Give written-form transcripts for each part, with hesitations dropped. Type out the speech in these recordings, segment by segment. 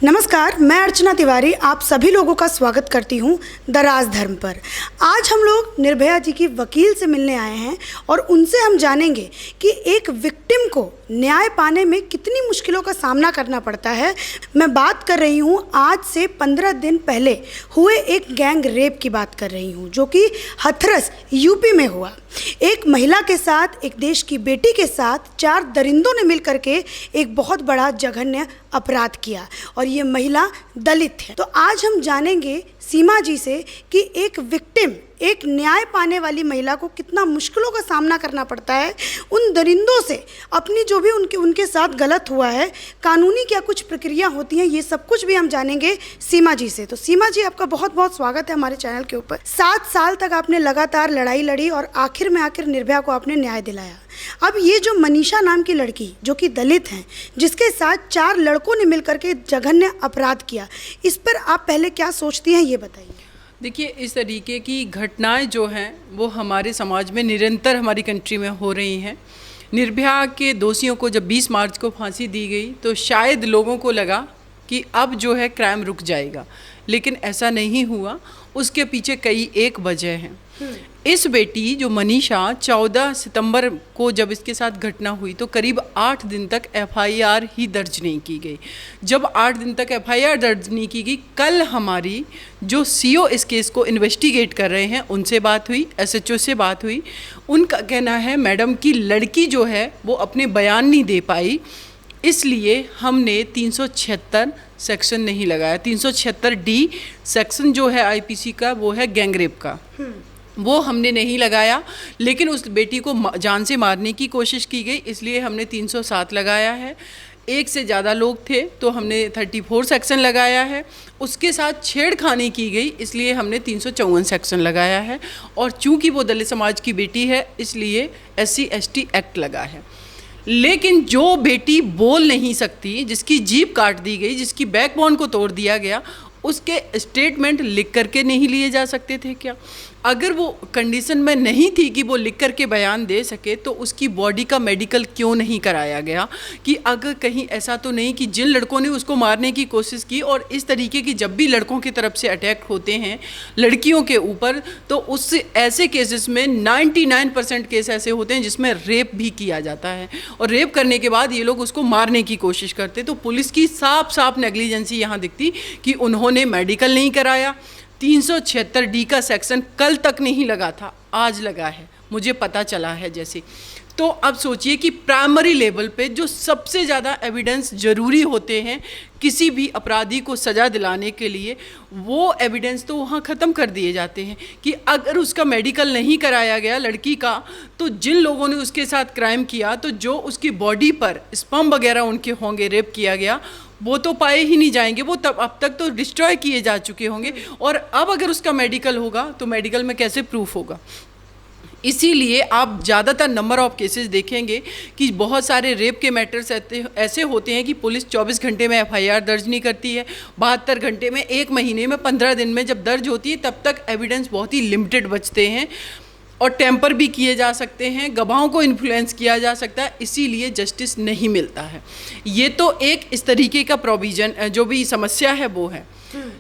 नमस्कार, मैं अर्चना तिवारी आप सभी लोगों का स्वागत करती हूं द राज धर्म पर। आज हम लोग निर्भया जी की वकील से मिलने आए हैं और उनसे हम जानेंगे कि एक विक्टिम को न्याय पाने में कितनी मुश्किलों का सामना करना पड़ता है। मैं बात कर रही हूं आज से 15 दिन पहले हुए एक गैंग रेप की बात कर रही हूं, जो कि हथरस यूपी में हुआ। एक महिला के साथ, एक देश की बेटी के साथ 4 दरिंदों ने मिलकर के एक बहुत बड़ा जघन्य अपराध किया और ये महिला दलित है। तो आज हम जानेंगे सीमा जी से कि एक विक्टिम, एक न्याय पाने वाली महिला को कितना मुश्किलों का सामना करना पड़ता है, उन दरिंदों से अपनी जो भी उनके साथ गलत हुआ है, कानूनी क्या कुछ प्रक्रिया होती हैं, ये सब कुछ भी हम जानेंगे सीमा जी से। तो सीमा जी, आपका बहुत बहुत स्वागत है हमारे चैनल के ऊपर। 7 साल तक आपने लगातार लड़ाई लड़ी और आखिर में निर्भया को आपने न्याय दिलाया। अब ये जो मनीषा नाम की लड़की, जो कि दलित हैं, जिसके साथ 4 लड़कों ने मिलकर के जघन्य अपराध किया, इस पर आप पहले क्या सोचती हैं, ये बताइए। देखिए, इस तरीके की घटनाएं जो हैं वो हमारे समाज में निरंतर हमारी कंट्री में हो रही हैं। निर्भया के दोषियों को जब 20 मार्च को फांसी दी गई तो शायद लोगों को लगा कि अब जो है क्राइम रुक जाएगा, लेकिन ऐसा नहीं हुआ। उसके पीछे कई एक वजह हैं। इस बेटी जो मनीषा 14 सितंबर को जब इसके साथ घटना हुई तो करीब 8 दिन तक एफआईआर ही दर्ज नहीं की गई। जब 8 दिन तक एफआईआर दर्ज नहीं की गई, कल हमारी जो सीओ इस केस को इन्वेस्टिगेट कर रहे हैं उनसे बात हुई, एसएचओ से बात हुई। उनका कहना है मैडम की लड़की जो है वो अपने बयान नहीं दे पाई, इसलिए हमने 376 सेक्शन नहीं लगाया। 376 डी सेक्शन जो है आईपीसी का, वो है गैंगरेप का, वो हमने नहीं लगाया। लेकिन उस बेटी को जान से मारने की कोशिश की गई, इसलिए हमने 307 लगाया है। एक से ज़्यादा लोग थे तो हमने 34 सेक्शन लगाया है। उसके साथ छेड़खानी की गई, इसलिए हमने 354 सेक्शन लगाया है। और चूंकि वो दलित समाज की बेटी है, इसलिए SC/ST एक्ट लगा है। लेकिन जो बेटी बोल नहीं सकती, जिसकी जीभ काट दी गई, जिसकी बैकबोन को तोड़ दिया गया, उसके स्टेटमेंट लिख करके नहीं लिए जा सकते थे क्या? अगर वो कंडीशन में नहीं थी कि वो लिख करके बयान दे सके तो उसकी बॉडी का मेडिकल क्यों नहीं कराया गया? कि अगर कहीं ऐसा तो नहीं कि जिन लड़कों ने उसको मारने की कोशिश की, और इस तरीके की जब भी लड़कों की तरफ से अटैक होते हैं लड़कियों के ऊपर, तो उस ऐसे केसेस में 99% केस ऐसे होते हैं जिसमें रेप भी किया जाता है, और रेप करने के बाद ये लोग उसको मारने की कोशिश करते। तो पुलिस की साफ साफ नेग्लिजेंसी यहाँ दिखती कि उन्होंने मेडिकल नहीं कराया। 376 डी का सेक्शन कल तक नहीं लगा था, आज लगा है, मुझे पता चला है जैसे। तो अब सोचिए कि प्राइमरी लेवल पे जो सबसे ज़्यादा एविडेंस ज़रूरी होते हैं किसी भी अपराधी को सज़ा दिलाने के लिए, वो एविडेंस तो वहाँ ख़त्म कर दिए जाते हैं। कि अगर उसका मेडिकल नहीं कराया गया लड़की का, तो जिन लोगों ने उसके साथ क्राइम किया, तो जो उसकी बॉडी पर स्पर्म वगैरह उनके होंगे, रेप किया गया, वो तो पाए ही नहीं जाएंगे। वो तब अब तक तो डिस्ट्रॉय किए जा चुके होंगे, और अब अगर उसका मेडिकल होगा तो मेडिकल में कैसे प्रूफ होगा? इसीलिए आप ज़्यादातर नंबर ऑफ केसेस देखेंगे कि बहुत सारे रेप के मैटर्स ऐसे होते हैं कि पुलिस 24 घंटे में एफआईआर दर्ज नहीं करती है, 72 घंटे में, 1 महीने में, 15 दिन में जब दर्ज होती है तब तक एविडेंस बहुत ही लिमिटेड बचते हैं, और टेम्पर भी किए जा सकते हैं, गवाहों को इन्फ्लुएंस किया जा सकता है, इसीलिए जस्टिस नहीं मिलता है। ये तो एक इस तरीके का प्रोविज़न जो भी समस्या है वो है।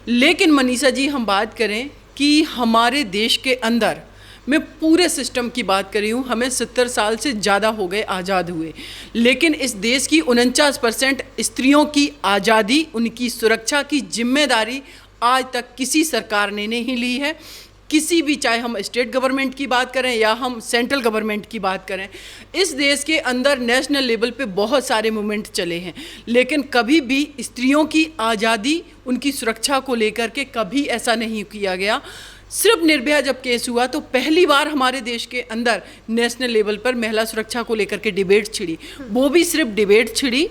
लेकिन मनीषा जी, हम बात करें कि हमारे देश के अंदर, मैं पूरे सिस्टम की बात कर रही हूँ, हमें 70 साल से ज़्यादा हो गए आज़ाद हुए, लेकिन इस देश की 49% स्त्रियों की आज़ादी, उनकी सुरक्षा की जिम्मेदारी आज तक किसी सरकार ने नहीं ली है। किसी भी, चाहे हम स्टेट गवर्नमेंट की बात करें या हम सेंट्रल गवर्नमेंट की बात करें, इस देश के अंदर नेशनल लेवल पे बहुत सारे मूवमेंट चले हैं, लेकिन कभी भी स्त्रियों की आज़ादी, उनकी सुरक्षा को लेकर के कभी ऐसा नहीं किया गया। सिर्फ निर्भया जब केस हुआ तो पहली बार हमारे देश के अंदर नेशनल लेवल पर महिला सुरक्षा को लेकर के डिबेट छिड़ी। वो भी सिर्फ डिबेट छिड़ी,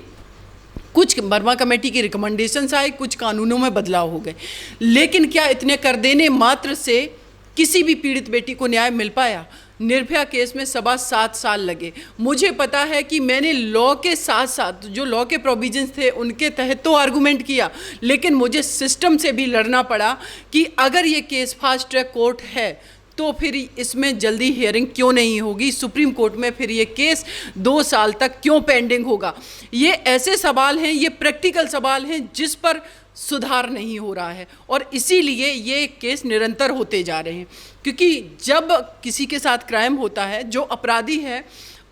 कुछ वर्मा कमेटी की रिकमेंडेशंस आए, कुछ कानूनों में बदलाव हो गए, लेकिन क्या इतने कर देने मात्र से किसी भी पीड़ित बेटी को न्याय मिल पाया? निर्भया केस में 7 साल लगे। मुझे पता है कि मैंने लॉ के साथ साथ जो लॉ के प्रोविजंस थे उनके तहत तो आर्गूमेंट किया, लेकिन मुझे सिस्टम से भी लड़ना पड़ा कि अगर ये केस फास्ट ट्रैक कोर्ट है तो फिर इसमें जल्दी हियरिंग क्यों नहीं होगी, सुप्रीम कोर्ट में फिर ये केस 2 साल तक क्यों पेंडिंग होगा। ये ऐसे सवाल हैं, ये प्रैक्टिकल सवाल हैं जिस पर सुधार नहीं हो रहा है और इसीलिए ये केस निरंतर होते जा रहे हैं। क्योंकि जब किसी के साथ क्राइम होता है, जो अपराधी है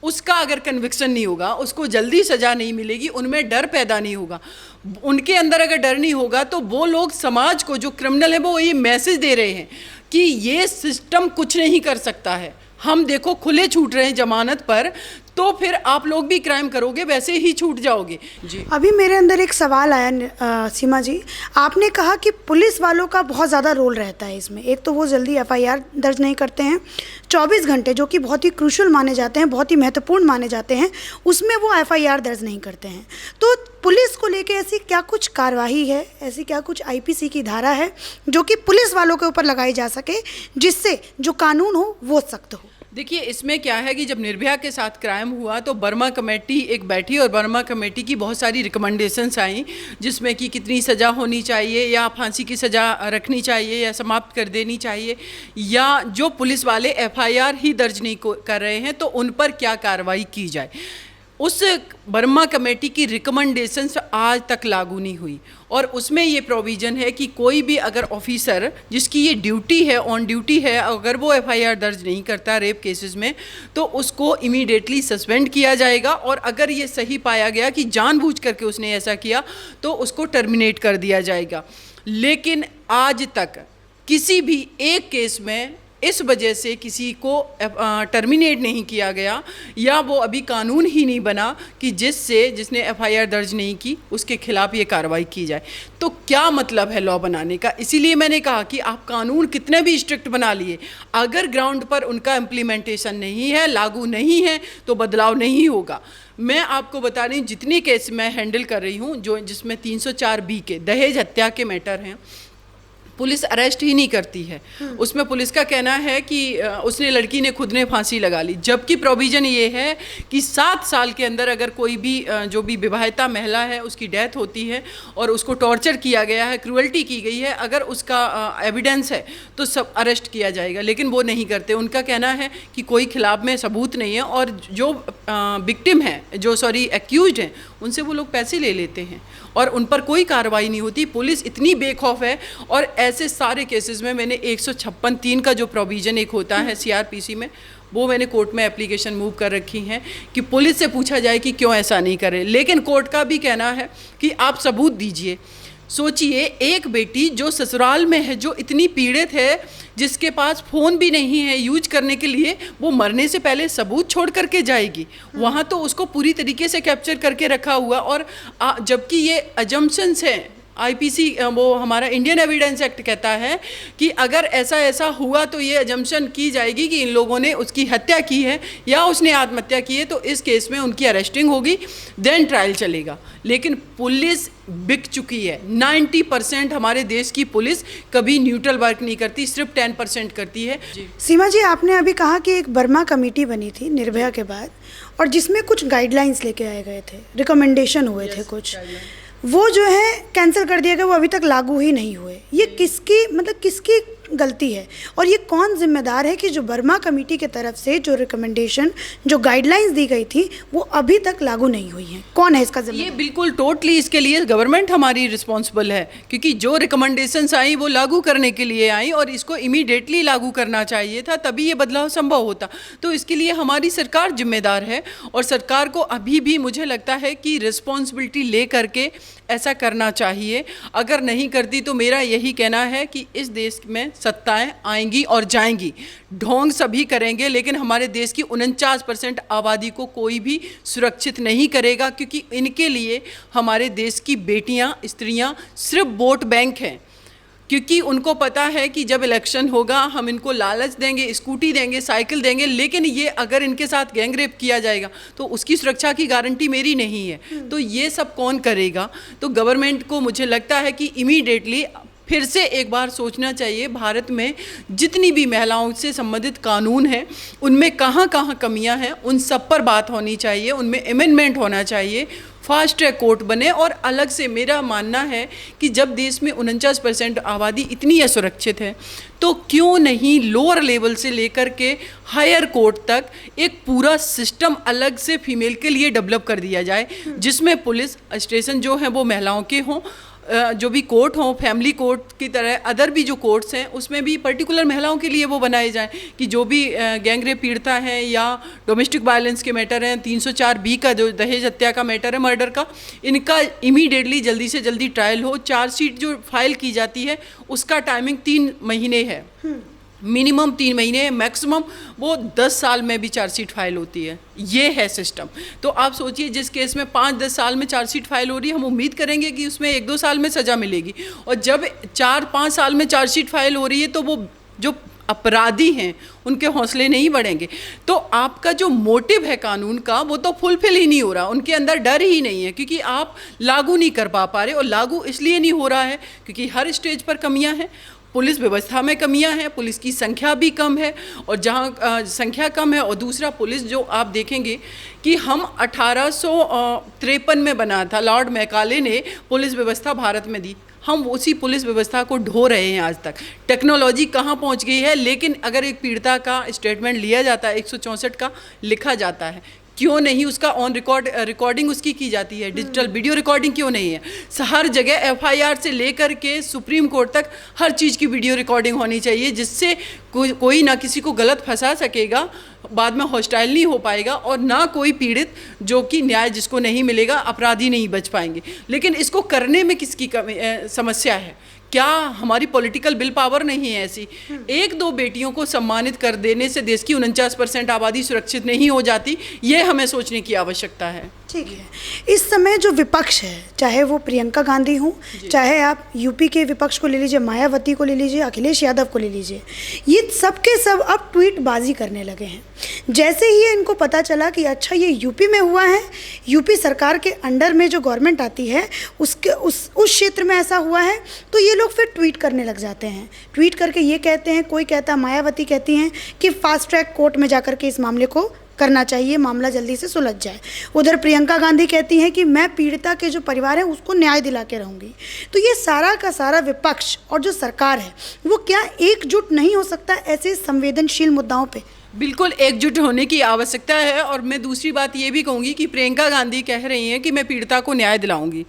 उसका अगर कन्विक्शन नहीं होगा, उसको जल्दी सज़ा नहीं मिलेगी, उनमें डर पैदा नहीं होगा, उनके अंदर अगर डर नहीं होगा तो वो लोग समाज को, जो क्रिमिनल है, वो ये मैसेज दे रहे हैं कि ये सिस्टम कुछ नहीं कर सकता है, हम देखो खुले छूट रहे हैं जमानत पर, तो फिर आप लोग भी क्राइम करोगे, वैसे ही छूट जाओगे। जी अभी मेरे अंदर एक सवाल आया सीमा जी, आपने कहा कि पुलिस वालों का बहुत ज़्यादा रोल रहता है इसमें। एक तो वो जल्दी एफआईआर दर्ज नहीं करते हैं, 24 घंटे जो कि बहुत ही क्रूशल माने जाते हैं, बहुत ही महत्वपूर्ण माने जाते हैं, उसमें वो एफआईआर दर्ज नहीं करते हैं। तो पुलिस को लेके ऐसी क्या कुछ कार्यवाही है, ऐसी क्या कुछ आईपीसी की धारा है जो कि पुलिस वालों के ऊपर लगाई जा सके, जिससे जो कानून हो वो सख्त हो? देखिए, इसमें क्या है कि जब निर्भया के साथ क्राइम हुआ तो बर्मा कमेटी एक बैठी और बर्मा कमेटी की बहुत सारी रिकमेंडेशंस आई, जिसमें कि कितनी सज़ा होनी चाहिए, या फांसी की सज़ा रखनी चाहिए या समाप्त कर देनी चाहिए, या जो पुलिस वाले एफआईआर ही दर्ज नहीं कर रहे हैं तो उन पर क्या कार्रवाई की जाए। उस बर्मा कमेटी की रिकमेंडेशंस आज तक लागू नहीं हुई और उसमें ये प्रोविज़न है कि कोई भी अगर ऑफिसर जिसकी ये ड्यूटी है, ऑन ड्यूटी है, अगर वो एफआईआर दर्ज नहीं करता रेप केसेस में तो उसको इमीडिएटली सस्पेंड किया जाएगा, और अगर ये सही पाया गया कि जानबूझ करके उसने ऐसा किया तो उसको टर्मिनेट कर दिया जाएगा। लेकिन आज तक किसी भी एक केस में इस वजह से किसी को टर्मिनेट नहीं किया गया, या वो अभी कानून ही नहीं बना कि जिसने एफआईआर दर्ज नहीं की उसके खिलाफ ये कार्रवाई की जाए। तो क्या मतलब है लॉ बनाने का? इसीलिए मैंने कहा कि आप कानून कितने भी स्ट्रिक्ट बना लिए, अगर ग्राउंड पर उनका इम्प्लीमेंटेशन नहीं है, लागू नहीं है, तो बदलाव नहीं होगा। मैं आपको बता रही हूँ, जितनी केस मैं हैंडल कर रही हूँ, जिसमें 304B के दहेज हत्या के मैटर हैं, पुलिस अरेस्ट ही नहीं करती है। उसमें पुलिस का कहना है कि उसने, लड़की ने खुद ने फांसी लगा ली, जबकि प्रोविज़न ये है कि 7 साल के अंदर अगर कोई भी जो भी विवाहिता महिला है उसकी डेथ होती है और उसको टॉर्चर किया गया है, क्रूअल्टी की गई है, अगर उसका एविडेंस है तो सब अरेस्ट किया जाएगा, लेकिन वो नहीं करते। उनका कहना है कि कोई खिलाफ में सबूत नहीं है और जो विक्टिम है, जो एक्यूज्ड हैं, उनसे वो लोग पैसे ले लेते हैं और उन पर कोई कार्रवाई नहीं होती। पुलिस इतनी बेखौफ है। और ऐसे सारे केसेस में मैंने 156(3) का जो प्रोविज़न एक होता है सीआरपीसी में, वो मैंने कोर्ट में एप्लीकेशन मूव कर रखी हैं कि पुलिस से पूछा जाए कि क्यों ऐसा नहीं करे। लेकिन कोर्ट का भी कहना है कि आप सबूत दीजिए। सोचिए, एक बेटी जो ससुराल में है, जो इतनी पीड़ित है, जिसके पास फ़ोन भी नहीं है यूज करने के लिए, वो मरने से पहले सबूत छोड़ करके जाएगी। वहाँ तो उसको पूरी तरीके से कैप्चर करके रखा हुआ, और जबकि ये अजम्पशंस हैं। आईपीसी, वो हमारा इंडियन एविडेंस एक्ट कहता है कि अगर ऐसा ऐसा हुआ तो ये अजम्पशन की जाएगी कि इन लोगों ने उसकी हत्या की है या उसने आत्महत्या की है, तो इस केस में उनकी अरेस्टिंग होगी, देन ट्रायल चलेगा। लेकिन पुलिस बिक चुकी है। 90% हमारे देश की पुलिस कभी न्यूट्रल वर्क नहीं करती, सिर्फ 10% करती है। सीमा जी, आपने अभी कहा कि एक बर्मा कमेटी बनी थी निर्भया के बाद, और जिसमें कुछ गाइडलाइंस लेके आए गए थे, रिकमेंडेशन हुए थे कुछ, वो जो है कैंसिल कर दिया गया, वो अभी तक लागू ही नहीं हुए। ये किसकी गलती है और ये कौन जिम्मेदार है कि जो बर्मा कमेटी की तरफ से जो रिकमेंडेशन, जो गाइडलाइंस दी गई थी, वो अभी तक लागू नहीं हुई हैं? कौन है इसका जिम्मेदार? ये बिल्कुल टोटली इसके लिए गवर्नमेंट हमारी रिस्पॉन्सिबल है, क्योंकि जो रिकमेंडेशंस आई वो लागू करने के लिए आई और इसको इमीडिएटली लागू करना चाहिए था, तभी ये बदलाव संभव होता। तो इसके लिए हमारी सरकार जिम्मेदार है और सरकार को अभी भी मुझे लगता है कि रिस्पॉन्सिबिलिटी ले करके ऐसा करना चाहिए। अगर नहीं करती तो मेरा यही कहना है कि इस देश में सत्ताएं आएंगी और जाएंगी, ढोंग सभी करेंगे, लेकिन हमारे देश की 49% आबादी को कोई भी सुरक्षित नहीं करेगा, क्योंकि इनके लिए हमारे देश की बेटियां, स्त्रियां सिर्फ वोट बैंक हैं। क्योंकि उनको पता है कि जब इलेक्शन होगा हम इनको लालच देंगे, स्कूटी देंगे, साइकिल देंगे, लेकिन ये अगर इनके साथ गैंग रेप किया जाएगा तो उसकी सुरक्षा की गारंटी मेरी नहीं है। तो ये सब कौन करेगा? तो गवर्नमेंट को मुझे लगता है कि इमीडिएटली फिर से एक बार सोचना चाहिए, भारत में जितनी भी महिलाओं से संबंधित कानून हैं उनमें कहाँ कहाँ कमियां हैं, उन सब पर बात होनी चाहिए, उनमें अमेंडमेंट होना चाहिए। फास्ट ट्रैक कोर्ट बने। और अलग से मेरा मानना है कि जब देश में 49% आबादी इतनी असुरक्षित है तो क्यों नहीं लोअर लेवल से लेकर के हायर कोर्ट तक एक पूरा सिस्टम अलग से फीमेल के लिए डेवलप कर दिया जाए, जिसमें पुलिस स्टेशन जो हैं वो महिलाओं के हों, जो भी कोर्ट हों फैमिली कोर्ट की तरह अदर भी जो कोर्ट्स हैं उसमें भी पर्टिकुलर महिलाओं के लिए वो बनाए जाएं कि जो भी गैंग रेप पीड़िता हैं या डोमेस्टिक वायलेंस के मैटर हैं, 304B का जो दहेज हत्या का मैटर है, मर्डर का, इनका इमीडिएटली जल्दी से जल्दी ट्रायल हो। चार्जशीट जो फाइल की जाती है उसका टाइमिंग 3 महीने है, मिनिमम 3 महीने, मैक्सिमम वो 10 साल में भी चार्जशीट फाइल होती है। ये है सिस्टम। तो आप सोचिए जिस केस में 5-10 साल में चार्जशीट फाइल हो रही है, हम उम्मीद करेंगे कि उसमें 1-2 साल में सज़ा मिलेगी, और जब 4-5 साल में चार्जशीट फाइल हो रही है तो वो जो अपराधी हैं उनके हौसले नहीं बढ़ेंगे। तो आपका जो मोटिव है कानून का वो तो फुलफिल ही नहीं हो रहा, उनके अंदर डर ही नहीं है, क्योंकि आप लागू नहीं कर पा रहे। और लागू इसलिए नहीं हो रहा है क्योंकि हर स्टेज पर कमियां हैं, पुलिस व्यवस्था में कमियां हैं, पुलिस की संख्या भी कम है, और जहां संख्या कम है, और दूसरा पुलिस जो आप देखेंगे कि हम 1853 में बना था, लॉर्ड मैकाले ने पुलिस व्यवस्था भारत में दी, हम उसी पुलिस व्यवस्था को ढो रहे हैं आज तक। टेक्नोलॉजी कहाँ पहुँच गई है, लेकिन अगर एक पीड़िता का स्टेटमेंट लिया जाता है 164 का लिखा जाता है, क्यों नहीं उसका ऑन रिकॉर्डिंग उसकी की जाती है, डिजिटल वीडियो रिकॉर्डिंग क्यों नहीं है। हर जगह FIR से लेकर के सुप्रीम कोर्ट तक हर चीज़ की वीडियो रिकॉर्डिंग होनी चाहिए, जिससे कोई ना किसी को गलत फंसा सकेगा, बाद में हॉस्टाइल नहीं हो पाएगा, और ना कोई पीड़ित जो कि न्याय जिसको नहीं मिलेगा, अपराधी नहीं बच पाएंगे। लेकिन इसको करने में किसकी समस्या है? क्या हमारी पॉलिटिकल विल पावर नहीं है ऐसी? 1-2 बेटियों को सम्मानित कर देने से देश की 49% आबादी सुरक्षित नहीं हो जाती, ये हमें सोचने की आवश्यकता है। ठीक है, इस समय जो विपक्ष है, चाहे वो प्रियंका गांधी हो, चाहे आप यूपी के विपक्ष को ले लीजिए, मायावती को ले लीजिए, अखिलेश यादव को ले लीजिए, ये सब के सब अब ट्वीटबाजी करने लगे हैं। जैसे ही इनको पता चला कि अच्छा ये यूपी में हुआ है, यूपी सरकार के अंडर में जो गवर्नमेंट आती है उसके उस क्षेत्र में ऐसा हुआ है, तो ये लोग फिर ट्वीट करने लग जाते हैं। ट्वीट करके ये कहते हैं, कोई कहता है, मायावती कहती हैं कि फास्ट ट्रैक कोर्ट में जाकर के इस मामले को करना चाहिए, मामला जल्दी से सुलझ जाए। उधर प्रियंका गांधी कहती हैं कि मैं पीड़िता के जो परिवार है उसको न्याय दिला के रहूँगी। तो ये सारा का सारा विपक्ष और जो सरकार है वो क्या एकजुट नहीं हो सकता ऐसे संवेदनशील मुद्दाओं पे? बिल्कुल एकजुट होने की आवश्यकता है। और मैं दूसरी बात ये भी कहूँगी कि प्रियंका गांधी कह रही हैं कि मैं पीड़िता को न्याय दिलाऊंगी।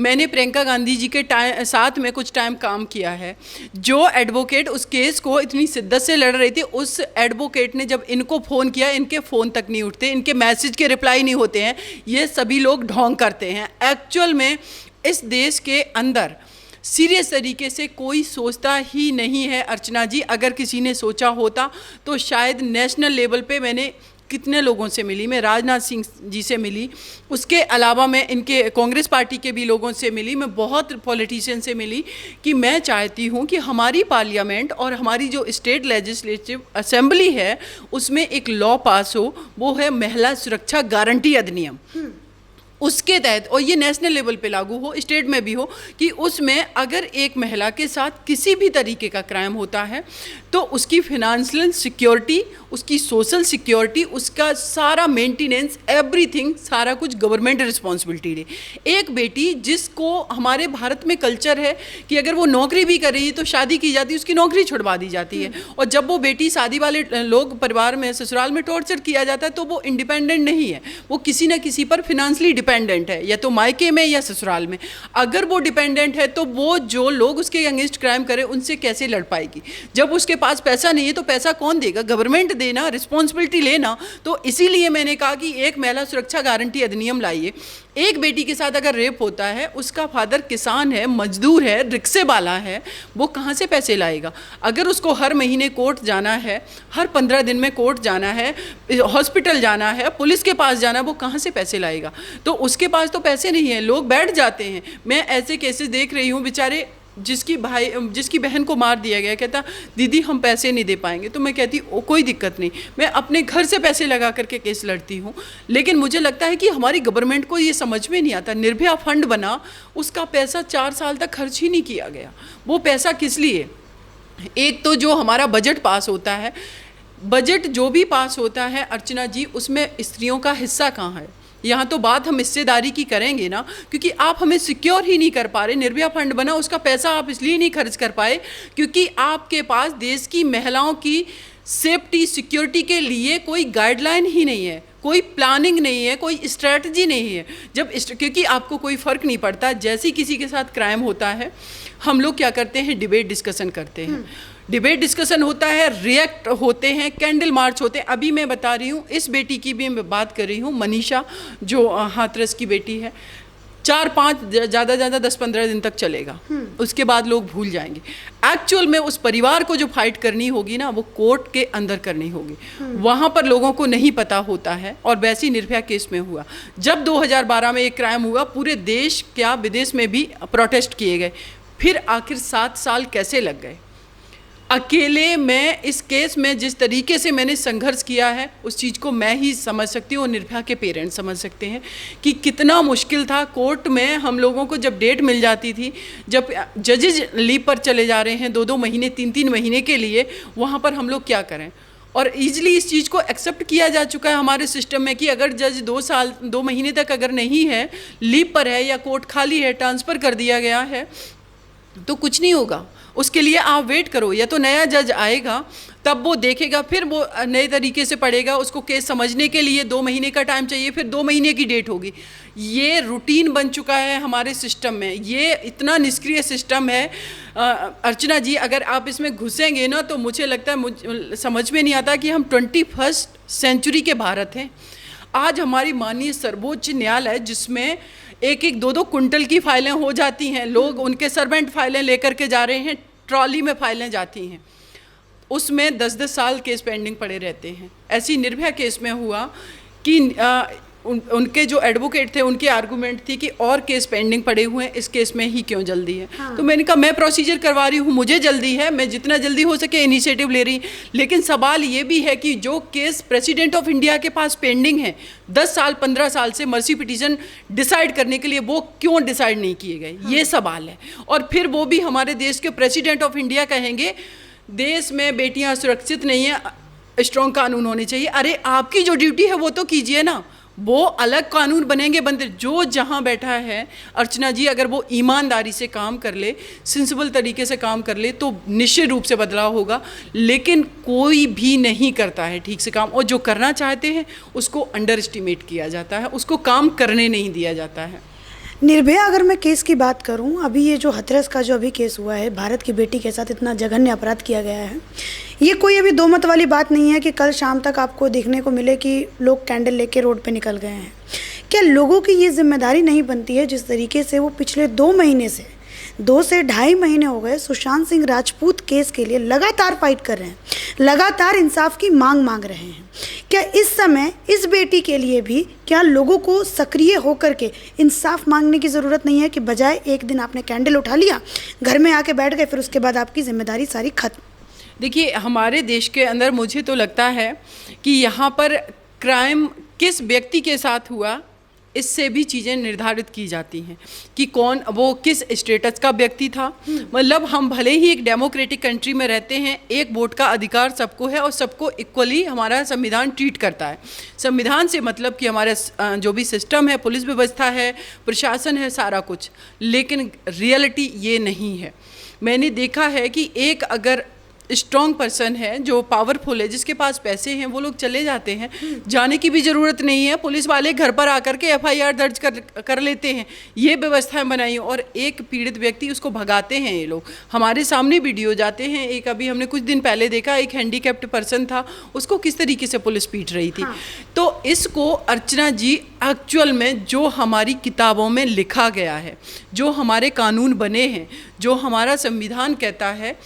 मैंने प्रियंका गांधी जी के साथ में कुछ टाइम काम किया है। जो एडवोकेट उस केस को इतनी शिद्दत से लड़ रही थी, उस एडवोकेट ने जब इनको फ़ोन किया, इनके फ़ोन तक नहीं उठते, इनके मैसेज के रिप्लाई नहीं होते हैं। ये सभी लोग ढोंग करते हैं। एक्चुअल में इस देश के अंदर सीरियस तरीके से कोई सोचता ही नहीं है अर्चना जी। अगर किसी ने सोचा होता तो शायद नेशनल लेवल पे मैंने कितने लोगों से मिली, मैं राजनाथ सिंह जी से मिली, उसके अलावा मैं इनके कांग्रेस पार्टी के भी लोगों से मिली, मैं बहुत पॉलिटिशियन से मिली, कि मैं चाहती हूँ कि हमारी पार्लियामेंट और हमारी जो स्टेट लेजिस्लेटिव असेंबली है उसमें एक लॉ पास हो, वो है महिला सुरक्षा गारंटी अधिनियम। उसके तहत, और ये नेशनल लेवल पे लागू हो, स्टेट में भी हो, कि उसमें अगर एक महिला के साथ किसी भी तरीके का क्राइम होता है तो उसकी फिनेंशियल सिक्योरिटी, उसकी सोशल सिक्योरिटी, उसका सारा मेंटेनेंस, एवरीथिंग, सारा कुछ गवर्नमेंट रिस्पॉन्सिबिलिटी ले। एक बेटी जिसको हमारे भारत में कल्चर है कि अगर वो नौकरी भी कर रही है तो शादी की जाती है, उसकी नौकरी छुड़वा दी जाती है, और जब वो बेटी शादी वाले लोग परिवार में ससुराल में टॉर्चर किया जाता है तो वो इंडिपेंडेंट नहीं है, वो किसी न किसी पर फिनेंशियली डिपेंडेंट है, या तो मायके में या ससुराल में। अगर वो डिपेंडेंट है तो वो जो लोग उसके अगेंस्ट क्राइम करें उनसे कैसे लड़ पाएगी? जब उसके पास पैसा नहीं है तो पैसा कौन देगा? गवर्नमेंट देना, रिस्पॉन्सिबिलिटी लेना। तो इसीलिए मैंने कहा कि एक महिला सुरक्षा गारंटी अधिनियम लाइए। एक बेटी के साथ अगर रेप होता है, उसका फादर किसान है, मजदूर है, रिक्शे वाला है, वो कहाँ से पैसे लाएगा? अगर उसको हर महीने कोर्ट जाना है, हर 15 दिन में कोर्ट जाना है, हॉस्पिटल जाना है, पुलिस के पास जाना है, वो कहाँ से पैसे लाएगा? तो उसके पास तो पैसे नहीं है, लोग बैठ जाते हैं। मैं ऐसे केसेस देख रही हूँ, बेचारे जिसकी बहन को मार दिया गया, कहता दीदी हम पैसे नहीं दे पाएंगे। तो मैं कहती कोई दिक्कत नहीं, मैं अपने घर से पैसे लगा करके केस लड़ती हूँ। लेकिन मुझे लगता है कि हमारी गवर्नमेंट को ये समझ में नहीं आता। निर्भया फंड बना, उसका पैसा 4 साल तक खर्च ही नहीं किया गया। वो पैसा किस लिए? एक तो जो हमारा बजट पास होता है, बजट जो भी पास होता है अर्चना जी, उसमें स्त्रियों का हिस्सा कहाँ है? यहाँ तो बात हम हिस्सेदारी की करेंगे ना, क्योंकि आप हमें सिक्योर ही नहीं कर पा रहे। निर्भया फंड बना, उसका पैसा आप इसलिए नहीं खर्च कर पाए क्योंकि आपके पास देश की महिलाओं की सेफ्टी सिक्योरिटी के लिए कोई गाइडलाइन ही नहीं है, कोई प्लानिंग नहीं है, कोई स्ट्रेटजी नहीं है। क्योंकि आपको कोई फ़र्क नहीं पड़ता, जैसे ही किसी के साथ क्राइम होता है हम लोग क्या करते हैं, डिबेट डिस्कशन करते हैं। डिबेट डिस्कशन होता है, रिएक्ट होते हैं, कैंडल मार्च होते हैं। अभी मैं बता रही हूँ, इस बेटी की भी मैं बात कर रही हूँ, मनीषा, जो हाथरस की बेटी है। 4-5 ज़्यादा 10-15 दिन तक चलेगा, उसके बाद लोग भूल जाएंगे। एक्चुअल में उस परिवार को जो फाइट करनी होगी ना, वो कोर्ट के अंदर करनी होगी। वहाँ पर लोगों को नहीं पता होता है। और वैसे ही निर्भया केस में हुआ, जब 2012 में एक क्राइम हुआ, पूरे देश क्या विदेश में भी प्रोटेस्ट किए गए। फिर आखिर 7 साल कैसे लग गए। अकेले मैं इस केस में जिस तरीके से मैंने संघर्ष किया है, उस चीज़ को मैं ही समझ सकती हूँ और निर्भया के पेरेंट्स समझ सकते हैं कि कितना मुश्किल था। कोर्ट में हम लोगों को जब डेट मिल जाती थी, जब जजेज लीव पर चले जा रहे हैं 2-2 महीने 3-3 महीने के लिए, वहाँ पर हम लोग क्या करें। और ईजिली इस चीज़ को एक्सेप्ट किया जा चुका है हमारे सिस्टम में कि अगर जज 2 महीने तक अगर नहीं है, लीव पर है या कोर्ट खाली है, ट्रांसफ़र कर दिया गया है, तो कुछ नहीं होगा। उसके लिए आप वेट करो, या तो नया जज आएगा तब वो देखेगा, फिर वो नए तरीके से पढ़ेगा। उसको केस समझने के लिए 2 महीने का टाइम चाहिए, फिर 2 महीने की डेट होगी। ये रूटीन बन चुका है हमारे सिस्टम में, ये इतना निष्क्रिय सिस्टम है। अर्चना जी, अगर आप इसमें घुसेंगे ना, तो मुझे लगता है समझ में नहीं आता कि हम 21st सेंचुरी के भारत हैं। आज हमारी माननीय सर्वोच्च न्यायालय, जिसमें 1-2 कुंटल की फाइलें हो जाती हैं, लोग उनके सर्वेंट फाइलें लेकर के जा रहे हैं, ट्रॉली में फाइलें जाती हैं, उसमें 10-10 साल केस पेंडिंग पड़े रहते हैं। ऐसी निर्भया केस में हुआ कि उनके जो एडवोकेट थे, उनकी आर्गूमेंट थी कि और केस पेंडिंग पड़े हुए हैं, इस केस में ही क्यों जल्दी है। हाँ। तो मैंने कहा मैं प्रोसीजर करवा रही हूँ, मुझे जल्दी है, मैं जितना जल्दी हो सके इनिशिएटिव ले रही। लेकिन सवाल ये भी है कि जो केस प्रेसिडेंट ऑफ इंडिया के पास पेंडिंग है 10 साल 15 साल से मर्सी पिटीशन डिसाइड करने के लिए, वो क्यों डिसाइड नहीं किए गए। हाँ। ये सवाल है। और फिर वो भी हमारे देश के प्रेसिडेंट ऑफ इंडिया कहेंगे देश में बेटियाँ सुरक्षित नहीं है, स्ट्रॉन्ग कानून होने चाहिए। अरे आपकी जो ड्यूटी है वो तो कीजिए ना, वो अलग कानून बनेंगे बनते। जो जहाँ बैठा है अर्चना जी, अगर वो ईमानदारी से काम कर ले, सेंसिबल तरीके से काम कर ले, तो निश्चित रूप से बदलाव होगा। लेकिन कोई भी नहीं करता है ठीक से काम, और जो करना चाहते हैं उसको अंडर एस्टिमेट किया जाता है, उसको काम करने नहीं दिया जाता है। निर्भया, अगर मैं केस की बात करूं, अभी ये जो हाथरस का जो अभी केस हुआ है, भारत की बेटी के साथ इतना जघन्य अपराध किया गया है, ये कोई अभी दो मत वाली बात नहीं है कि कल शाम तक आपको देखने को मिले कि लोग कैंडल लेके रोड पे निकल गए हैं। क्या लोगों की ये जिम्मेदारी नहीं बनती है, जिस तरीके से वो पिछले 2 महीने से 2 से ढाई महीने हो गए सुशांत सिंह राजपूत केस के लिए लगातार फाइट कर रहे हैं, लगातार इंसाफ की मांग रहे हैं। क्या इस समय इस बेटी के लिए भी क्या लोगों को सक्रिय होकर के इंसाफ मांगने की ज़रूरत नहीं है कि बजाय एक दिन आपने कैंडल उठा लिया, घर में आके बैठ गए, फिर उसके बाद आपकी जिम्मेदारी सारी खत्म। देखिए, हमारे देश के अंदर मुझे तो लगता है कि यहाँ पर क्राइम किस व्यक्ति के साथ हुआ, इससे भी चीज़ें निर्धारित की जाती हैं कि कौन, वो किस स्टेटस का व्यक्ति था। मतलब हम भले ही एक डेमोक्रेटिक कंट्री में रहते हैं, एक वोट का अधिकार सबको है और सबको इक्वली हमारा संविधान ट्रीट करता है। संविधान से मतलब कि हमारा जो भी सिस्टम है, पुलिस व्यवस्था है, प्रशासन है, सारा कुछ। लेकिन रियलिटी ये नहीं है। मैंने देखा है कि एक अगर स्ट्रॉन्ग पर्सन है, जो पावरफुल है, जिसके पास पैसे हैं, वो लोग चले जाते हैं, जाने की भी ज़रूरत नहीं है। पुलिस वाले घर पर आकर के FIR दर्ज कर लेते हैं। ये व्यवस्थाएं बनाई और एक पीड़ित व्यक्ति उसको भगाते हैं ये लोग। हमारे सामने वीडियो जाते हैं, एक अभी हमने कुछ दिन पहले देखा, एक हैंडीकैप्ड पर्सन था, उसको किस तरीके से पुलिस पीट रही थी। हाँ। तो इसको अर्चना जी, एक्चुअल में जो हमारी किताबों में लिखा गया है, जो हमारे कानून बने हैं, जो हमारा संविधान कहता है,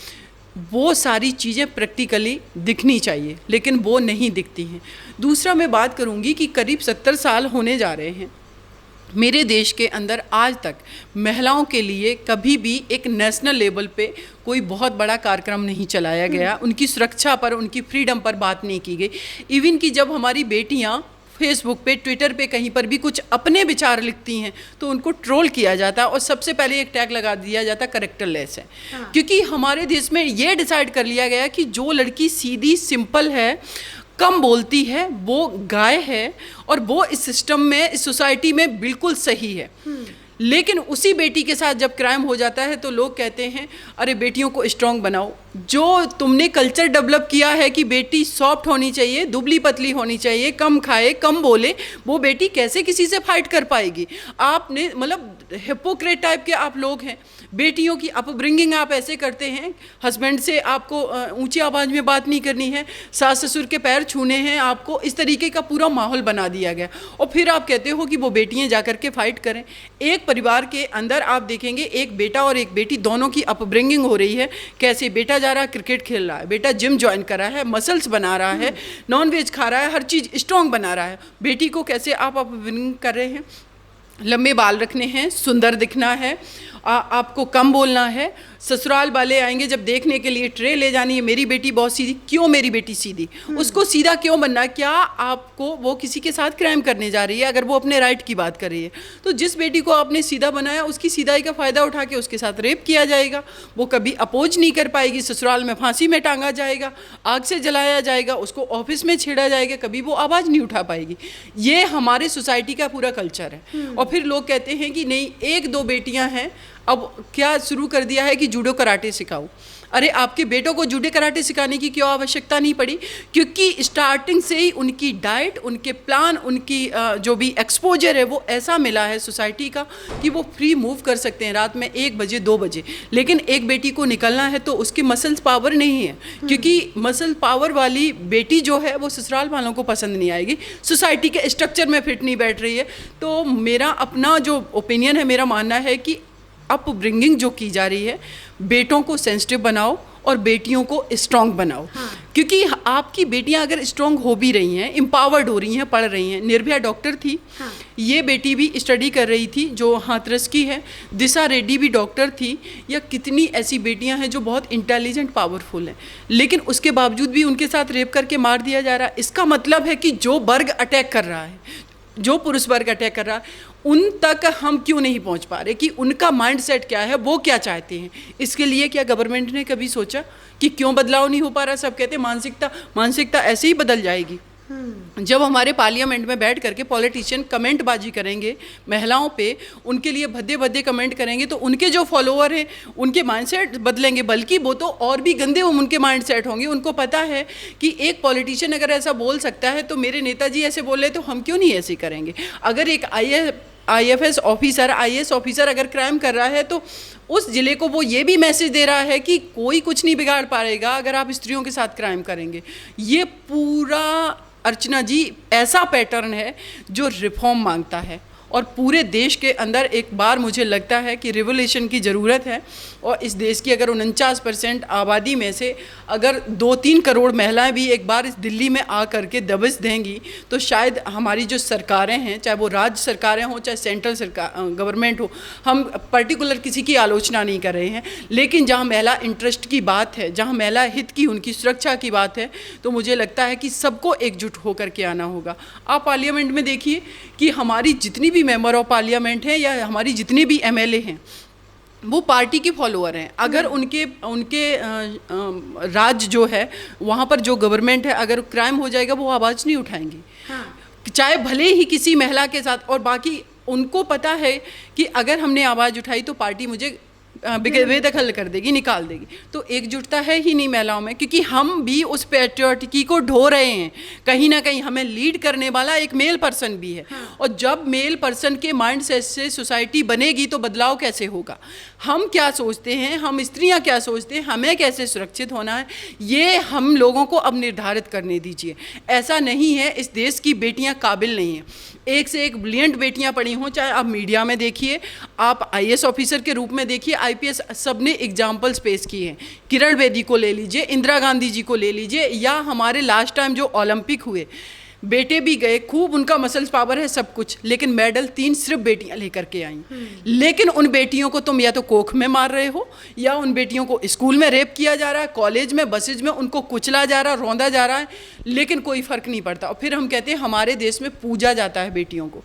वो सारी चीज़ें प्रैक्टिकली दिखनी चाहिए, लेकिन वो नहीं दिखती हैं। दूसरा मैं बात करूँगी कि करीब 70 साल होने जा रहे हैं मेरे देश के अंदर, आज तक महिलाओं के लिए कभी भी एक नेशनल लेवल पे कोई बहुत बड़ा कार्यक्रम नहीं चलाया गया। उनकी सुरक्षा पर, उनकी फ्रीडम पर बात नहीं की गई। इवन कि जब हमारी बेटियाँ फेसबुक पे, ट्विटर पे, कहीं पर भी कुछ अपने विचार लिखती हैं तो उनको ट्रोल किया जाता है और सबसे पहले एक टैग लगा दिया जाता करेक्टरलेस है। हाँ। क्योंकि हमारे देश में ये डिसाइड कर लिया गया कि जो लड़की सीधी सिंपल है, कम बोलती है वो गाय है, और वो इस सिस्टम में, इस सोसाइटी में बिल्कुल सही है। लेकिन उसी बेटी के साथ जब क्राइम हो जाता है तो लोग कहते हैं अरे बेटियों को स्ट्रांग बनाओ। जो तुमने कल्चर डेवलप किया है कि बेटी सॉफ्ट होनी चाहिए, दुबली पतली होनी चाहिए, कम खाए, कम बोले, वो बेटी कैसे किसी से फाइट कर पाएगी? आपने मतलब हिपोक्रेट टाइप के आप लोग हैं। बेटियों की अपब्रिंगिंग आप ऐसे करते हैं, हस्बैंड से आपको ऊंची आवाज़ में बात नहीं करनी है, सास ससुर के पैर छूने हैं आपको, इस तरीके का पूरा माहौल बना दिया गया। और फिर आप कहते हो कि वो बेटियां जाकर के फाइट करें। एक परिवार के अंदर आप देखेंगे एक बेटा और एक बेटी दोनों की अपब्रिंगिंग हो रही है। कैसे बेटा जा रहा है क्रिकेट खेल रहा है, बेटा जिम ज्वाइन कर रहा है, मसल्स बना रहा है, नॉन वेज खा रहा है, हर चीज़ स्ट्रॉन्ग बना रहा है। बेटी को कैसे आप अपब्रिंगिंग कर रहे हैं? लंबे बाल रखने हैं, सुंदर दिखना है, आपको कम बोलना है। ससुराल वाले आएंगे जब देखने के लिए, ट्रे ले जानी है, मेरी बेटी बहुत सीधी। क्यों मेरी बेटी सीधी? उसको सीधा क्यों बनना है? क्या आपको वो किसी के साथ क्राइम करने जा रही है अगर वो अपने राइट की बात कर रही है? तो जिस बेटी को आपने सीधा बनाया उसकी सीधाई का फ़ायदा उठा के उसके साथ रेप किया जाएगा। वो कभी अपोज नहीं कर पाएगी, ससुराल में फांसी में टांगा जाएगा, आग से जलाया जाएगा, उसको ऑफिस में छेड़ा जाएगा, कभी वो आवाज़ नहीं उठा पाएगी। ये हमारे सोसाइटी का पूरा कल्चर है। और फिर लोग कहते हैं कि नहीं, एक दो बेटियां हैं, अब क्या शुरू कर दिया है कि जूडो कराटे सिखाओ। अरे आपके बेटों को जूडो कराटे सिखाने की क्यों आवश्यकता नहीं पड़ी? क्योंकि स्टार्टिंग से ही उनकी डाइट, उनके प्लान, उनकी जो भी एक्सपोजर है वो ऐसा मिला है सोसाइटी का कि वो फ्री मूव कर सकते हैं रात में 1 बजे 2 बजे। लेकिन एक बेटी को निकलना है तो उसकी मसल्स पावर नहीं है, क्योंकि मसल पावर वाली बेटी जो है वो ससुराल वालों को पसंद नहीं आएगी, सोसाइटी के स्ट्रक्चर में फिट नहीं बैठ रही है। तो मेरा अपना जो ओपिनियन है, मेरा मानना है कि अपब्रिंगिंग जो की जा रही है, बेटों को सेंसिटिव बनाओ और बेटियों को स्ट्रॉन्ग बनाओ। क्योंकि आपकी बेटियां अगर स्ट्रॉन्ग हो भी रही हैं, एम्पावर्ड हो रही हैं, पढ़ रही हैं। निर्भया डॉक्टर थी, ये बेटी भी स्टडी कर रही थी जो हाथरस की है। दिशा रेड्डी भी डॉक्टर थी। या कितनी ऐसी बेटियां हैं जो बहुत इंटेलिजेंट, पावरफुल हैं, लेकिन उसके बावजूद भी उनके साथ रेप करके मार दिया जा रहा है। इसका मतलब है कि जो वर्ग अटैक कर रहा है, जो पुरुष वर्ग अटैक कर रहा है, उन तक हम क्यों नहीं पहुंच पा रहे कि उनका माइंडसेट क्या है, वो क्या चाहते हैं। इसके लिए क्या गवर्नमेंट ने कभी सोचा कि क्यों बदलाव नहीं हो पा रहा? सब कहते हैं मानसिकता ऐसे ही बदल जाएगी। जब हमारे पार्लियामेंट में बैठ करके पॉलिटिशियन कमेंट बाजी करेंगे महिलाओं पे, उनके लिए भद्दे भद्दे कमेंट करेंगे, तो उनके जो फॉलोअर हैं उनके माइंडसेट बदलेंगे, बल्कि वो तो और भी गंदे उनके माइंडसेट होंगे। उनको पता है कि एक पॉलिटिशियन अगर ऐसा बोल सकता है तो मेरे नेताजी ऐसे बोल रहे तो हम क्यों नहीं ऐसे करेंगे। अगर एक IAS ऑफिसर अगर क्राइम कर रहा है तो उस ज़िले को वो ये भी मैसेज दे रहा है कि कोई कुछ नहीं बिगाड़ पाएगा अगर आप स्त्रियों के साथ क्राइम करेंगे। ये पूरा अर्चना जी ऐसा पैटर्न है जो रिफॉर्म मांगता है, और पूरे देश के अंदर एक बार मुझे लगता है कि रिवोल्यूशन की ज़रूरत है। और इस देश की अगर 49% आबादी में से अगर 2-3 करोड़ महिलाएं भी एक बार इस दिल्ली में आ करके दबिश देंगी तो शायद हमारी जो सरकारें हैं, चाहे वो राज्य सरकारें हों चाहे सेंट्रल सरकार गवर्नमेंट हो, हम पर्टिकुलर किसी की आलोचना नहीं कर रहे हैं, लेकिन जहाँ महिला इंटरेस्ट की बात है, जहाँ महिला हित की, उनकी सुरक्षा की बात है, तो मुझे लगता है कि सबको एकजुट होकर के आना होगा। आप पार्लियामेंट में देखिए कि हमारी जितनी भी मेंबर ऑफ पार्लियामेंट हैं या हमारी जितने भी MLA हैं वो पार्टी के फॉलोअर हैं। अगर उनके राज्य जो है वहाँ पर जो गवर्नमेंट है, अगर क्राइम हो जाएगा वो आवाज़ नहीं उठाएंगे, चाहे भले ही किसी महिला के साथ। और बाकी उनको पता है कि अगर हमने आवाज़ उठाई तो पार्टी मुझे बेदखल कर देगी, निकाल देगी। तो एकजुटता है ही नहीं महिलाओं में, क्योंकि हम भी उस पैट्रियोटिकी को ढो रहे हैं। कहीं ना कहीं हमें लीड करने वाला एक मेल पर्सन भी है। और जब मेल पर्सन के माइंड सेट से सोसाइटी बनेगी तो बदलाव कैसे होगा? हम क्या सोचते हैं, हम स्त्रियां क्या सोचते हैं, हमें कैसे सुरक्षित होना है, ये हम लोगों को अब निर्धारित करने दीजिए। ऐसा नहीं है इस देश की बेटियां काबिल नहीं हैं। एक से एक ब्रिलियंट बेटियां पढ़ी हों, चाहे आप मीडिया में देखिए, आप IAS ऑफिसर के रूप में देखिए, IPS, सब ने एग्जाम्पल्स पेश किए हैं। किरण बेदी को ले लीजिए, इंदिरा गांधी जी को ले लीजिए, या हमारे लास्ट टाइम जो ओलंपिक हुए, बेटे भी गए, खूब उनका मसल्स पावर है, सब कुछ, लेकिन मेडल 3 सिर्फ बेटियां लेकर के आईं। लेकिन उन बेटियों को तुम या तो कोख में मार रहे हो, या उन बेटियों को स्कूल में रेप किया जा रहा है, कॉलेज में, बसेज में उनको कुचला जा रहा है, रौंदा जा रहा है, लेकिन कोई फ़र्क नहीं पड़ता। और फिर हम कहते हैं हमारे देश में पूजा जाता है बेटियों को।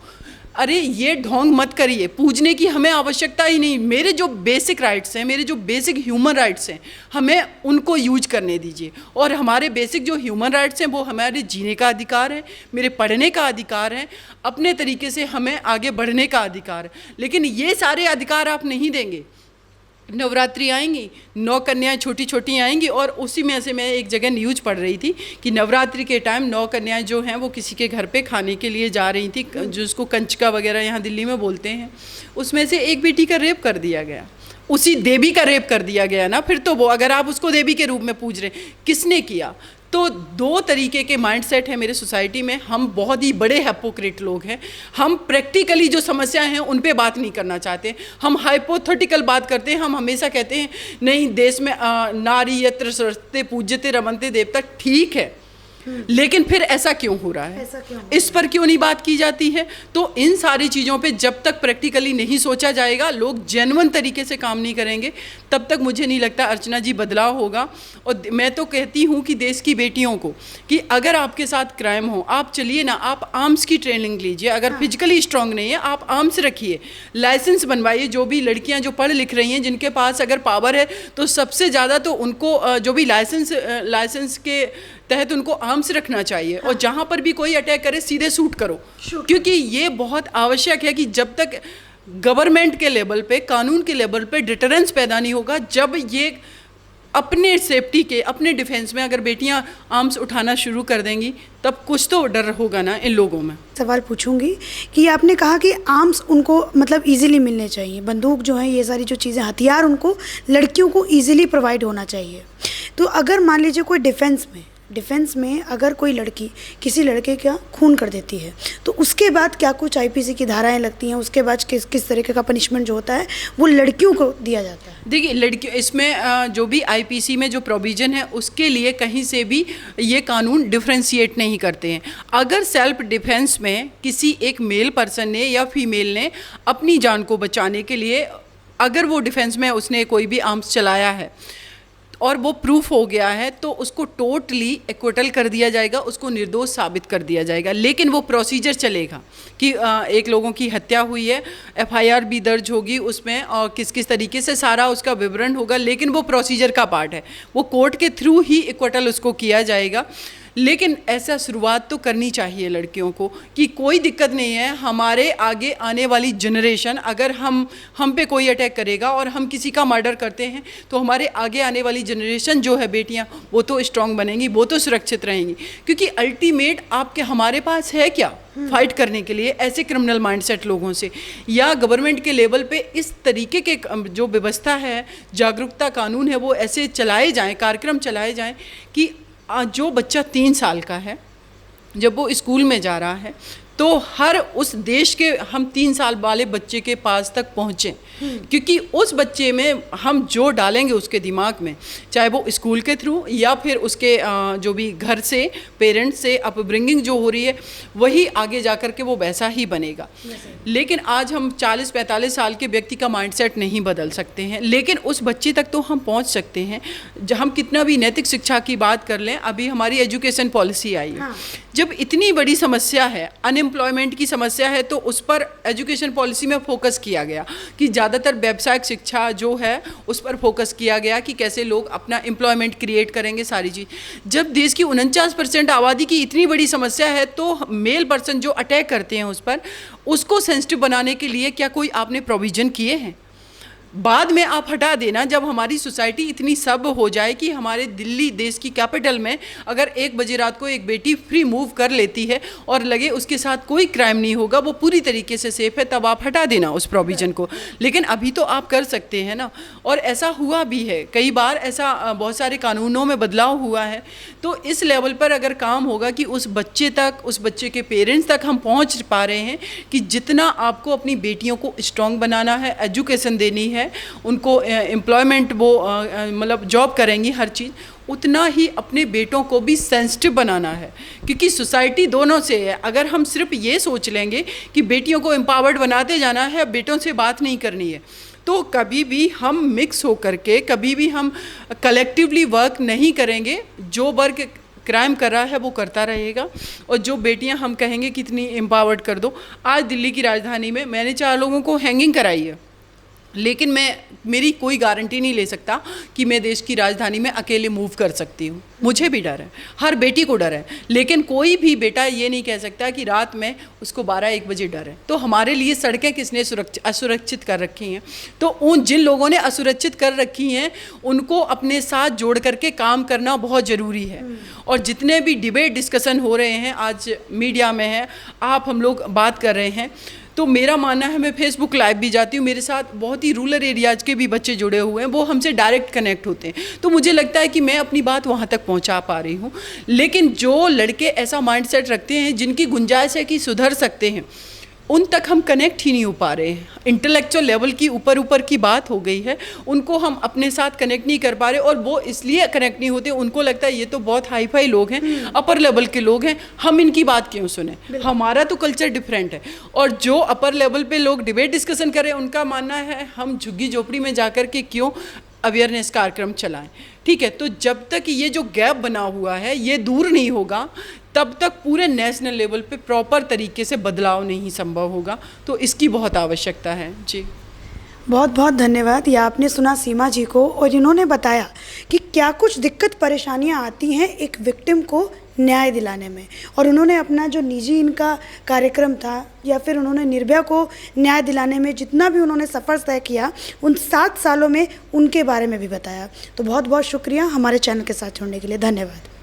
अरे ये ढोंग मत करिए, पूजने की हमें आवश्यकता ही नहीं। मेरे जो बेसिक राइट्स हैं, मेरे जो बेसिक ह्यूमन राइट्स हैं, हमें उनको यूज करने दीजिए। और हमारे बेसिक जो ह्यूमन राइट्स हैं वो हमारे जीने का अधिकार है, मेरे पढ़ने का अधिकार है, अपने तरीके से हमें आगे बढ़ने का अधिकार है। लेकिन ये सारे अधिकार आप नहीं देंगे। नवरात्रि आएंगी, 9 कन्याएं छोटी छोटी आएंगी, और उसी में से मैं एक जगह न्यूज़ पढ़ रही थी कि नवरात्रि के टाइम 9 कन्याएं जो हैं वो किसी के घर पे खाने के लिए जा रही थी, जिसको कंचका वगैरह यहाँ दिल्ली में बोलते हैं। उसमें से एक बेटी का रेप कर दिया गया, उसी देवी का रेप कर दिया गया ना। फिर तो वो, अगर आप उसको देवी के रूप में पूज रहे, किसने किया? तो 2 तरीके के माइंडसेट है मेरे सोसाइटी में। हम बहुत ही बड़े हैपोक्रेट लोग हैं। हम प्रैक्टिकली जो समस्याएं हैं उन पे बात नहीं करना चाहते, हम हाइपोथेटिकल बात करते हैं। हम हमेशा कहते हैं नहीं, देश में नारी यत्र सरस्ते पूज्यते रमन्ते देवता, ठीक है, लेकिन फिर ऐसा क्यों हो रहा है? इस पर क्यों नहीं बात की जाती है? तो इन सारी चीज़ों पे जब तक प्रैक्टिकली नहीं सोचा जाएगा, लोग जेन्युइन तरीके से काम नहीं करेंगे, तब तक मुझे नहीं लगता अर्चना जी बदलाव होगा। और मैं तो कहती हूँ कि देश की बेटियों को कि अगर आपके साथ क्राइम हो, आप चलिए ना, आप आर्म्स की ट्रेनिंग लीजिए। अगर फिजिकली स्ट्रांग नहीं है, आप आर्म्स रखिए, लाइसेंस बनवाइए। जो भी लड़कियाँ जो पढ़ लिख रही हैं, जिनके पास अगर पावर है, तो सबसे ज़्यादा तो उनको जो भी लाइसेंस के तहत उनको आर्म्स रखना चाहिए। और जहाँ पर भी कोई अटैक करे, सीधे शूट करो, क्योंकि ये बहुत आवश्यक है कि जब तक गवर्नमेंट के लेवल पे, कानून के लेवल पे डिटरेंस पैदा नहीं होगा, जब ये अपने सेफ्टी के, अपने डिफेंस में अगर बेटियां आर्म्स उठाना शुरू कर देंगी, तब कुछ तो डर होगा ना इन लोगों में। सवाल पूछूंगी कि आपने कहा कि आर्म्स उनको मतलब इजीली मिलने चाहिए, बंदूक जो है, ये सारी जो चीज़ें, हथियार उनको, लड़कियों को इजीली प्रोवाइड होना चाहिए। तो अगर मान लीजिए कोई डिफेंस में अगर कोई लड़की किसी लड़के का खून कर देती है, तो उसके बाद क्या कुछ आईपीसी की धाराएं लगती हैं? उसके बाद किस तरीके का पनिशमेंट जो होता है वो लड़कियों को दिया जाता है? देखिए, लड़कियों इसमें जो भी आईपीसी में जो प्रोविज़न है, उसके लिए कहीं से भी ये कानून डिफ्रेंशिएट नहीं करते हैं। अगर सेल्फ डिफेंस में किसी एक मेल पर्सन ने या फीमेल ने अपनी जान को बचाने के लिए, अगर वो डिफेंस में उसने कोई भी आर्म्स चलाया है और वो प्रूफ हो गया है, तो उसको टोटली एक्विटल कर दिया जाएगा, उसको निर्दोष साबित कर दिया जाएगा। लेकिन वो प्रोसीजर चलेगा कि एक लोगों की हत्या हुई है, एफआईआर भी दर्ज होगी उसमें, और किस किस तरीके से सारा उसका विवरण होगा, लेकिन वो प्रोसीजर का पार्ट है, वो कोर्ट के थ्रू ही एक्विटल उसको किया जाएगा। लेकिन ऐसा शुरुआत तो करनी चाहिए लड़कियों को कि कोई दिक्कत नहीं है, हमारे आगे आने वाली जनरेशन, अगर हम पे कोई अटैक करेगा और हम किसी का मर्डर करते हैं, तो हमारे आगे आने वाली जनरेशन जो है बेटियां, वो तो स्ट्रांग बनेंगी, वो तो सुरक्षित रहेंगी। क्योंकि अल्टीमेट आपके हमारे पास है क्या फाइट करने के लिए ऐसे क्रिमिनल माइंडसेट लोगों से? या गवर्नमेंट के लेवल पे इस तरीके के जो व्यवस्था है, जागरूकता कानून है, वो ऐसे चलाए जाएं, कार्यक्रम चलाए जाएं कि जो बच्चा 3 साल का है, जब वो स्कूल में जा रहा है, तो हर उस देश के हम 3 साल वाले बच्चे के पास तक पहुँचें। क्योंकि उस बच्चे में हम जो डालेंगे उसके दिमाग में, चाहे वो स्कूल के थ्रू या फिर उसके जो भी घर से, पेरेंट्स से अपब्रिंगिंग जो हो रही है, वही आगे जा कर के वो वैसा ही बनेगा। लेकिन आज हम 40-45 साल के व्यक्ति का माइंडसेट नहीं बदल सकते हैं, लेकिन उस बच्चे तक तो हम पहुंच सकते हैं। जब हम कितना भी नैतिक शिक्षा की बात कर लें, अभी हमारी एजुकेशन पॉलिसी आई है, जब इतनी बड़ी समस्या है, अनएम्प्लॉयमेंट की समस्या है, तो उस पर एजुकेशन पॉलिसी में फोकस किया गया कि ज़्यादातर व्यावसायिक शिक्षा जो है उस पर फोकस किया गया कि कैसे लोग अपना एम्प्लॉयमेंट क्रिएट करेंगे, सारी चीज़। जब देश की 49% आबादी की इतनी बड़ी समस्या है, तो मेल पर्सन जो अटैक करते हैं उस पर, उसको सेंसिटिव बनाने के लिए क्या कोई आपने प्रोविज़न किए हैं? बाद में आप हटा देना, जब हमारी सोसाइटी इतनी सब हो जाए कि हमारे दिल्ली देश की कैपिटल में अगर 1 बजे रात को एक बेटी फ्री मूव कर लेती है और लगे उसके साथ कोई क्राइम नहीं होगा, वो पूरी तरीके से सेफ है, तब आप हटा देना उस प्रोविज़न को। लेकिन अभी तो आप कर सकते हैं ना, और ऐसा हुआ भी है कई बार, ऐसा बहुत सारे कानूनों में बदलाव हुआ है। तो इस लेवल पर अगर काम होगा कि उस बच्चे तक, उस बच्चे के पेरेंट्स तक हम पहुँच पा रहे हैं कि जितना आपको अपनी बेटियों को स्ट्रॉन्ग बनाना है, एजुकेशन देनी है, उनको एम्प्लॉयमेंट, वो मतलब जॉब करेंगी हर चीज़, उतना ही अपने बेटों को भी सेंसिटिव बनाना है। क्योंकि सोसाइटी दोनों से है। अगर हम सिर्फ ये सोच लेंगे कि बेटियों को एम्पावर्ड बनाते जाना है, बेटों से बात नहीं करनी है, तो कभी भी हम मिक्स हो करके, कभी भी हम कलेक्टिवली वर्क नहीं करेंगे। जो वर्क क्राइम कर रहा है वो करता रहेगा। और जो बेटियां हम कहेंगे कितनी एम्पावर्ड कर दो, आज दिल्ली की राजधानी में मैंने 4 लोगों को हैंगिंग कराई है, लेकिन मेरी कोई गारंटी नहीं ले सकता कि मैं देश की राजधानी में अकेले मूव कर सकती हूँ। मुझे भी डर है, हर बेटी को डर है, लेकिन कोई भी बेटा ये नहीं कह सकता कि रात में उसको 12-1 बजे डर है। तो हमारे लिए सड़कें किसने असुरक्षित कर रखी हैं? तो उन जिन लोगों ने असुरक्षित कर रखी हैं उनको अपने साथ जोड़ करके काम करना बहुत ज़रूरी है। और जितने भी डिबेट डिस्कशन हो रहे हैं आज मीडिया में है, हम लोग बात कर रहे हैं, तो मेरा मानना है, मैं फेसबुक लाइव भी जाती हूँ, मेरे साथ बहुत ही रूरल एरियाज़ के भी बच्चे जुड़े हुए हैं, वो हमसे डायरेक्ट कनेक्ट होते हैं। तो मुझे लगता है कि मैं अपनी बात वहाँ तक पहुँचा पा रही हूँ। लेकिन जो लड़के ऐसा माइंडसेट रखते हैं जिनकी गुंजाइश है कि सुधर सकते हैं, उन तक हम कनेक्ट ही नहीं हो पा रहे हैं। इंटेलेक्चुअल लेवल की ऊपर की बात हो गई है, उनको हम अपने साथ कनेक्ट नहीं कर पा रहे। और वो इसलिए कनेक्ट नहीं होते, उनको लगता है ये तो बहुत हाई फाई लोग हैं, अपर लेवल के लोग हैं, हम इनकी बात क्यों सुने, हमारा तो कल्चर डिफरेंट है। और जो अपर लेवल पे लोग डिबेट डिस्कशन करें, उनका मानना है हम झुग्गी झोपड़ी में जाकर के क्यों अवेयरनेस कार्यक्रम चलाएं। ठीक है, तो जब तक ये जो गैप बना हुआ है ये दूर नहीं होगा, तब तक पूरे नेशनल लेवल पे प्रॉपर तरीके से बदलाव नहीं संभव होगा। तो इसकी बहुत आवश्यकता है। जी, बहुत बहुत धन्यवाद। ये आपने सुना सीमा जी को, और इन्होंने बताया कि क्या कुछ दिक्कत परेशानियां आती हैं एक विक्टिम को न्याय दिलाने में। और उन्होंने अपना जो निजी इनका कार्यक्रम था, या फिर उन्होंने निर्भया को न्याय दिलाने में जितना भी उन्होंने सफ़र तय किया, उन 7 सालों में उनके बारे में भी बताया। तो बहुत बहुत शुक्रिया हमारे चैनल के साथ जुड़ने के लिए। धन्यवाद।